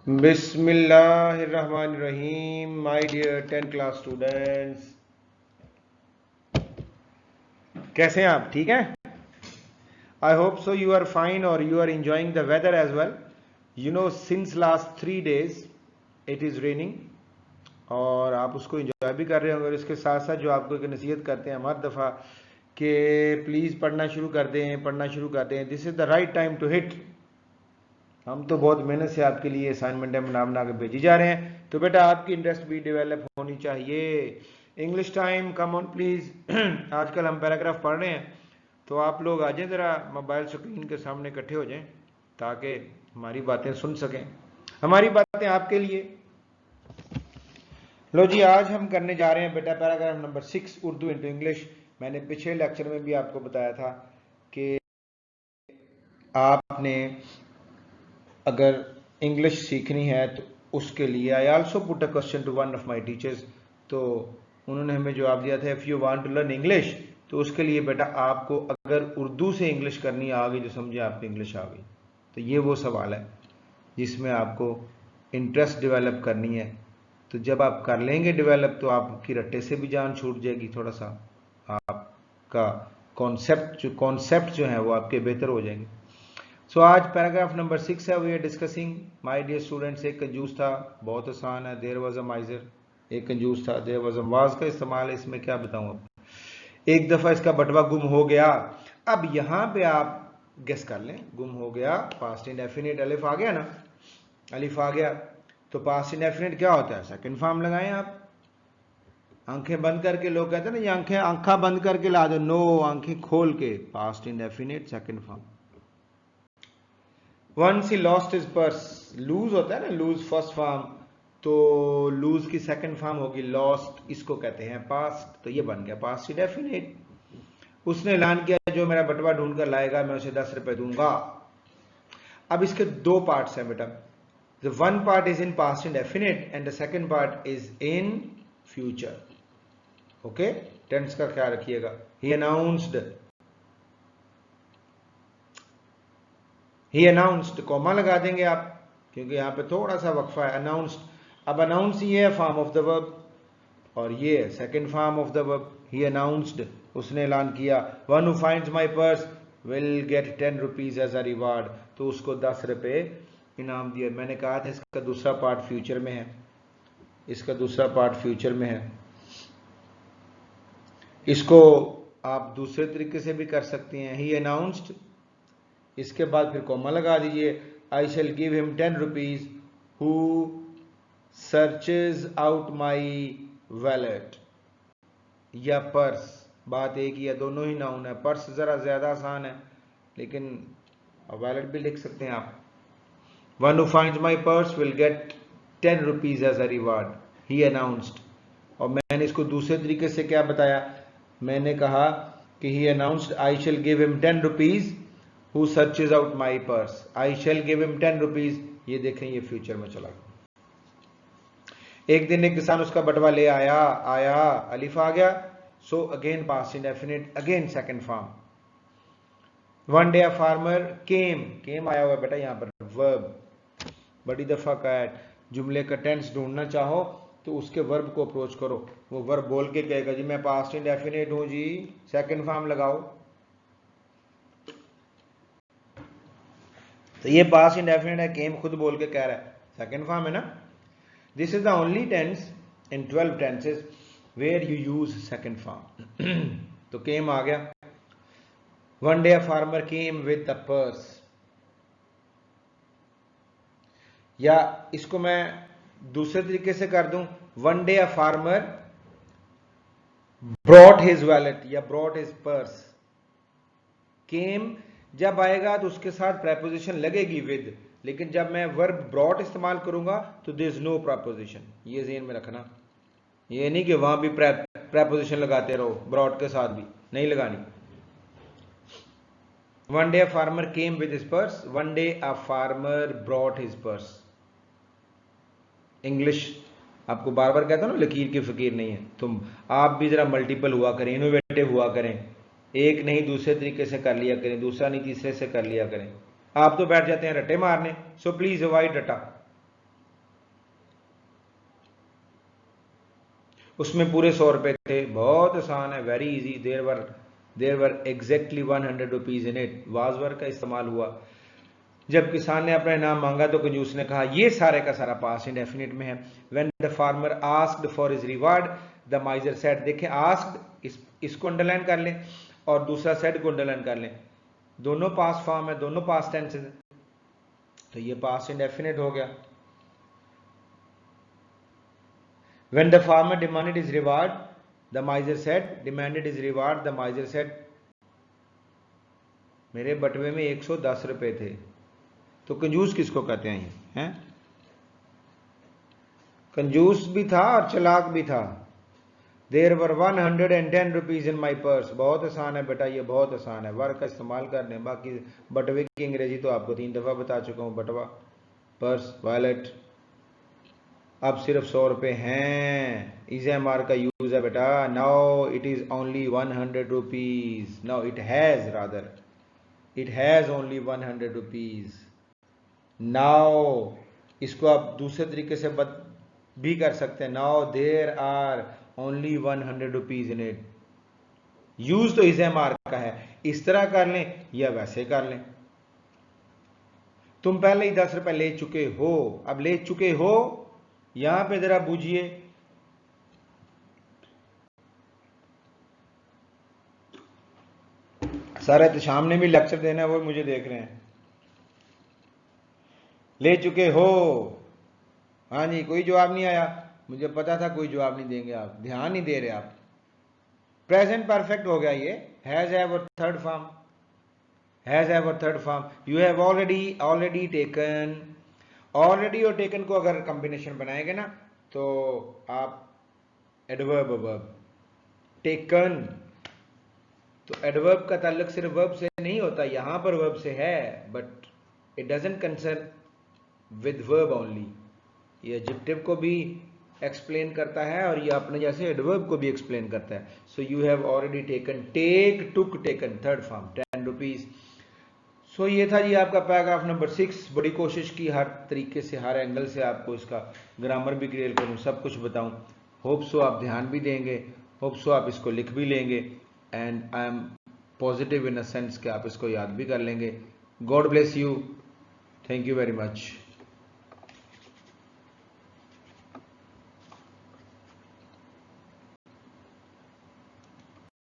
Bismillahirrahmanirrahim, my dear 10th class students. कैसे हैं आप? ठीक हैं? I hope so you are fine or you are enjoying the weather as well. You know, since last 3 days it is raining और आप उसको enjoy भी कर रहे होंगे और इसके साथ साथ जो आपको एक नसीहत करते हैं हर दफ़ा कि प्लीज़ पढ़ना शुरू कर दें. This is the right time to hit. हम तो बहुत मेहनत से आपके लिए असाइनमेंट बना के भेजी जा रहे हैं, तो बेटा आपकी इंटरेस्ट भी डेवलप होनी चाहिए. English time, come on please. आजकल हम पैराग्राफ पढ़ रहे हैं, तो आप लोग आ जाएं ज़रा मोबाइल स्क्रीन के सामने इकट्ठे हो जाएं ताकि हमारी बातें सुन सकें, हमारी बातें आपके लिए. लो जी, आज हम करने जा रहे हैं बेटा paragraph number 6 Urdu into English. मैंने पिछले लेक्चर में भी आपको बताया था कि आपने अगर इंग्लिश सीखनी है तो उसके लिए I also put a question to one of my teachers. तो उन्होंने हमें जवाब दिया था if you want to learn English, तो उसके लिए बेटा आपको अगर उर्दू से इंग्लिश करनी आ गई, जो समझे आपको इंग्लिश आ गई, तो ये वो सवाल है जिसमें आपको इंटरेस्ट डेवलप करनी है. तो जब आप कर लेंगे डेवलप, तो आपकी रट्टे से भी जान छूट जाएगी, थोड़ा सा आपका कॉन्सेप्ट जो है वो आपके बेहतर हो जाएंगे. सो आज पैराग्राफ नंबर 6 है, we are discussing my dear students. एक कंजूस था, बहुत आसान है. There was a miser. एक कंजूस था, देयर वाज अ वाज का इस्तेमाल इसमें क्या बताऊं. अब एक दफा इसका बटवा गुम हो गया. अब यहां पे आप गेस कर लें, गुम हो गया, पास्ट इंडेफिनिट अलिफ आ गया ना, अलिफ आ गया, तो पास्ट इंडेफिनिट क्या होता है? सेकंड फॉर्म लगाएं आप. आंखें बंद करके लोग कहते हैं ना, ये आंखा बंद करके ला दो. नो, आंखें खोल के. Past indefinite second form. Once he lost his purse, lose होता है ना, लूज फर्स्ट फॉर्म, तो लूज की सेकंड फॉर्म होगी लॉस्ट, इसको कहते हैं पास्ट. तो ये बन गया पास्ट इंडेफिनिट. उसने ऐलान किया जो मेरा बटवा ढूंढ कर लाएगा मैं उसे 10 रुपए दूंगा. अब इसके दो पार्ट्स हैं बेटा. The one part is in past indefinite and the second part is in future. Okay, tense का ख्याल रखिएगा. He announced, he announced, comma लगा देंगे आप क्योंकि यहां पे थोड़ा सा वक्फा है. अनाउंस्ड, अब अनाउंस ये है फॉर्म ऑफ द वर्ब और ये है second form of the verb. He announced, उसने ऐलान किया. One who finds my purse will get 10 rupees as a reward, तो उसको 10 रुपए इनाम दिया. मैंने कहा था इसका दूसरा पार्ट फ्यूचर में है, इसका दूसरा पार्ट फ्यूचर में है. इसको आप दूसरे तरीके से भी कर सकते हैं. ही अनाउंस्ड, इसके बाद फिर कॉमा लगा दीजिए. I shall give him 10 rupees who searches out my wallet या पर्स. बात एक ही है, दोनों ही नाउन है. पर्स जरा ज्यादा आसान है, लेकिन वैलेट भी लिख सकते हैं आप. One who finds my purse will get 10 rupees as a reward. He announced. और मैंने इसको दूसरे तरीके से क्या बताया, मैंने कहा कि he announced I shall give him 10 rupees Who searches out my purse? I shall give him 10 rupees. ये देखें, ये फ्यूचर में चला गया. एक दिन एक किसान उसका बटवा ले आया, अलिफ आ गया, so again past indefinite, again second form. One day a farmer came आया हुआ बेटा यहां पर वर्ब. बड़ी दफा का है. जुमले का टेंस ढूंढना चाहो तो उसके वर्ब को अप्रोच करो. वो वर्ब बोल के कहेगा जी मैं पास्ट इंडेफिनिट हूं जी, सेकंड फॉर्म लगाओ. तो ये पास्ट इंडेफिनिट है, केम खुद बोल के कह रहा है, सेकंड फॉर्म है ना. This is the only tense in 12 tenses where you use second form. तो केम आ गया. One day a farmer came with the purse, या इसको मैं दूसरे तरीके से कर दूं, one day a farmer brought his wallet या ब्रॉट हिज पर्स. केम जब आएगा तो उसके साथ प्रेपोजिशन लगेगी विद, लेकिन जब मैं वर्ब ब्रॉट इस्तेमाल करूंगा तो देयर इज नो प्रेपोजिशन. ये ज़हन में रखना, ये नहीं कि वहां भी प्रेपोजिशन लगाते रहो, ब्रॉट के साथ भी नहीं लगानी. One day a farmer came with his purse, one day a farmer brought his purse. English आपको बार बार कहता हूं ना, लकीर की फकीर नहीं है. तुम आप भी जरा मल्टीपल हुआ करें, इनोवेटिव हुआ करें. एक नहीं दूसरे तरीके से कर लिया करें, दूसरा नहीं तीसरे से कर लिया करें. आप तो बैठ जाते हैं रट्टे मारने. सो प्लीज अवॉइड रट्टा. उसमें पूरे 100 रुपए थे। बहुत आसान है, very easy. There were exactly 100 rupees in it. Was वर का इस्तेमाल हुआ। जब किसान ने अपना इनाम मांगा तो कंजूस ने कहा, ये सारे का सारा पास इंडेफिनिट में है। When the farmer asked for his reward the माइजर said. देखें आस्क्ड, इसको अंडरलाइन कर लें और दूसरा सेड को अंडरलाइन कर लें। दोनों पास फॉर्म है, दोनों पास टेंस है, तो ये पास इंडेफिनिट हो गया। When the farmer demanded his reward, the miser said, demanded his reward, the miser said, मेरे बटवे में 110 रुपए थे। तो कंजूस किसको कहते हैं? कंजूस भी था और चलाक भी था। देर वर 110 रुपीज इन माई पर्स। बहुत आसान है बेटा, ये बहुत आसान है, वर्क का इस्तेमाल कर लें। बाकी बटवे की अंग्रेजी तो आपको 3 दफा बता चुका हूं, बटवा, पर्स, वॉलेट। अब सिर्फ 100 रुपए हैं। इज़-एम-आर का यूज है बेटा। Now it is only 100 rupees. Now it has, rather it has only 100 rupees. Now इसको आप दूसरे तरीके से भी कर सकते हैं। Now there are only 100 rupees in it. Use तो इज़-एम-आर का है, इस तरह कर लें या वैसे कर लें। तुम पहले ही 10 रुपए ले चुके हो। अब ले चुके हो यहां पे जरा बूझिए। सर एहतशाम ने भी लेक्चर देना है, वो मुझे देख रहे हैं। ले चुके हो, हाँ जी, कोई जवाब नहीं आया। मुझे पता था कोई जवाब नहीं देंगे आप, ध्यान नहीं दे रहे आप। प्रेजेंट परफेक्ट हो गया ये। हैज, हैव और थर्ड फॉर्म। हैज, हैव और third form. You have already taken. Already और टेकन को अगर कॉम्बिनेशन बनाएंगे ना तो आप एडवर्ब वर्ब। टेकन तो एडवर्ब का ताल्लुक सिर्फ वर्ब से नहीं होता, यहां पर वर्ब से है, but it doesn't concern with verb only. ये एडजेक्टिव को भी एक्सप्लेन करता है और ये अपने जैसे एडवर्ब को भी एक्सप्लेन करता है। So you have already taken, take, took, taken, third form, 10 rupees. सो ये था जी आपका पैराग्राफ नंबर 6। बड़ी कोशिश की हर तरीके से, हर एंगल से आपको इसका ग्रामर भी क्लियर करूं, सब कुछ बताऊं। होप सो आप ध्यान भी देंगे, होप सो आप इसको लिख भी लेंगे, and I am positive in a sense कि आप इसको याद भी कर लेंगे। God bless you, thank you very much.